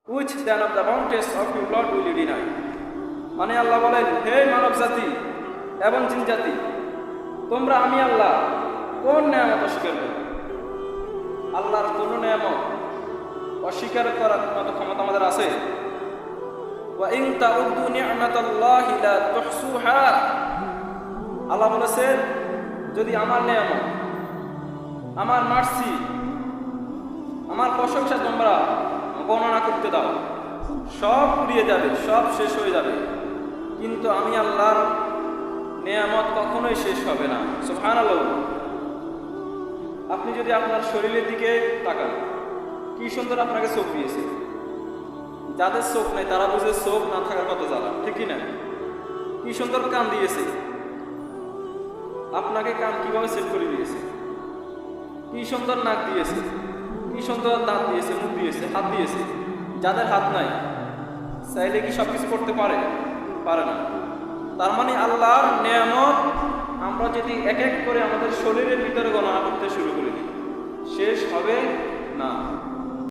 which then of the bounties of your Lord will you deny? মানে আল্লাহ বলেন, হে মানব জাতি এবং জিন জাতি, তোমরা আমি আল্লাহ কোন নিয়ামত অস্বীকার করো? আল্লাহর কোন নিয়ামত অস্বীকার করার মতো ক্ষমতা আমাদের আছে? ওয়া ইন তাউদ্দু নি'মাতাল্লাহি লা তুহসুহা, আল্লাহ বলেছেন যদি আমার নিয়ামত, আমার মার্সি, আমার প্রশংসা তোমরা গণনা করতে দাও, সব উড়িয়ে যাবে, সব শেষ হয়ে যাবে, কিন্তু আমি আল্লাহর নিয়ামত কখনোই শেষ হবে না। সুবহানাল্লাহ। আপনি যদি আপনার শরীরের দিকে তাকান, কি সুন্দর আপনাকে চোখ দিয়েছে। যাদের চোখ নেই তারা বুঝে চোখ না থাকার কত জ্বালা, ঠিক কি না? কি সুন্দর কান দিয়েছে, আপনাকে কান কিভাবে সেট করে দিয়েছে, কি সুন্দর নাক দিয়েছে, কি সুন্দর দাঁত দিয়েছে, মুখ দিয়েছে, হাত দিয়েছে। যাদের হাত নাই চাইলে কি সবকিছু করতে পারে? পারে না। তার মানে আল্লাহর নিয়ামত আমরা যদি এক এক করে আমাদের শরীরের ভিতরে গণনা করতে শুরু করে দিই, শেষ হবে না।